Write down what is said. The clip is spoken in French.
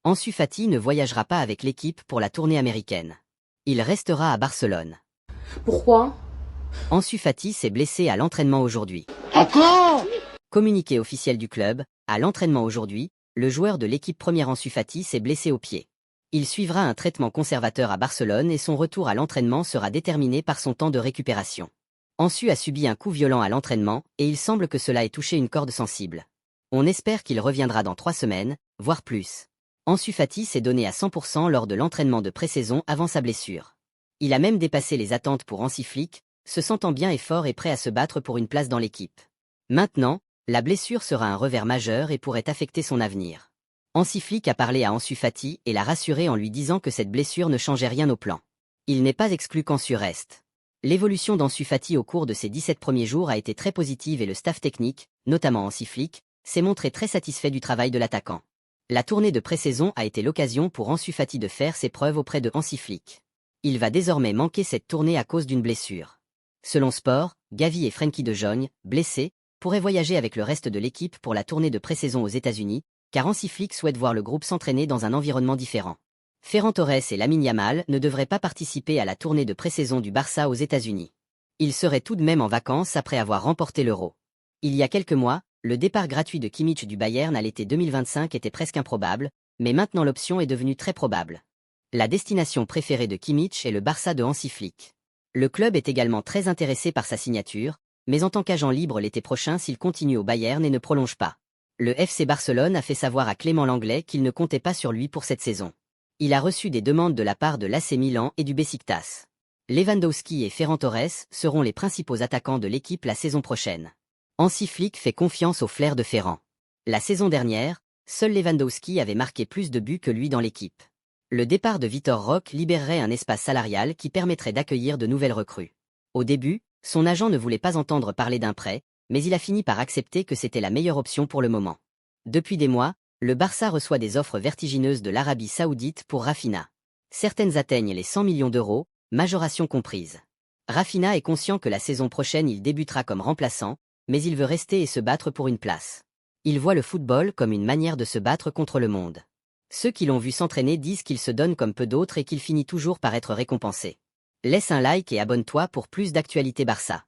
Ansu Fati ne voyagera pas avec l'équipe pour la tournée américaine. Il restera à Barcelone. Pourquoi? Ansu Fati s'est blessé à l'entraînement aujourd'hui. Encore? Communiqué officiel du club, à l'entraînement aujourd'hui, le joueur de l'équipe première Ansu Fati s'est blessé au pied. Il suivra un traitement conservateur à Barcelone et son retour à l'entraînement sera déterminé par son temps de récupération. Ansu a subi un coup violent à l'entraînement et il semble que cela ait touché une corde sensible. On espère qu'il reviendra dans 3 semaines, voire plus. Ansu Fati s'est donné à 100% lors de l'entraînement de pré-saison avant sa blessure. Il a même dépassé les attentes pour Hansi Flick, se sentant bien et fort et prêt à se battre pour une place dans l'équipe. Maintenant, la blessure sera un revers majeur et pourrait affecter son avenir. Hansi Flick a parlé à Ansu Fati et l'a rassuré en lui disant que cette blessure ne changeait rien au plan. Il n'est pas exclu qu'Ansu reste. L'évolution d'Ansu Fati au cours de ses 17 premiers jours a été très positive et le staff technique, notamment Hansi Flick, s'est montré très satisfait du travail de l'attaquant. La tournée de pré-saison a été l'occasion pour Ansu Fati de faire ses preuves auprès de Hansi Flick. Il va désormais manquer cette tournée à cause d'une blessure. Selon Sport, Gavi et Frenkie de Jong, blessés, pourraient voyager avec le reste de l'équipe pour la tournée de pré-saison aux États-Unis, car Hansi Flick souhaite voir le groupe s'entraîner dans un environnement différent. Ferran Torres et Lamine Yamal ne devraient pas participer à la tournée de pré-saison du Barça aux États-Unis. Ils seraient tout de même en vacances après avoir remporté l'Euro. Il y a quelques mois, le départ gratuit de Kimmich du Bayern à l'été 2025 était presque improbable, mais maintenant l'option est devenue très probable. La destination préférée de Kimmich est le Barça de Hansi Flick. Le club est également très intéressé par sa signature, mais en tant qu'agent libre l'été prochain s'il continue au Bayern et ne prolonge pas. Le FC Barcelone a fait savoir à Clément Lenglet qu'il ne comptait pas sur lui pour cette saison. Il a reçu des demandes de la part de l'AC Milan et du Beşiktaş. Lewandowski et Ferran Torres seront les principaux attaquants de l'équipe la saison prochaine. Hansi Flick fait confiance au flair de Ferran. La saison dernière, seul Lewandowski avait marqué plus de buts que lui dans l'équipe. Le départ de Vitor Roque libérerait un espace salarial qui permettrait d'accueillir de nouvelles recrues. Au début, son agent ne voulait pas entendre parler d'un prêt, mais il a fini par accepter que c'était la meilleure option pour le moment. Depuis des mois, le Barça reçoit des offres vertigineuses de l'Arabie Saoudite pour Rafinha. Certaines atteignent les 100 millions d'euros, majoration comprise. Rafinha est conscient que la saison prochaine il débutera comme remplaçant, mais il veut rester et se battre pour une place. Il voit le football comme une manière de se battre contre le monde. Ceux qui l'ont vu s'entraîner disent qu'il se donne comme peu d'autres et qu'il finit toujours par être récompensé. Laisse un like et abonne-toi pour plus d'actualités Barça.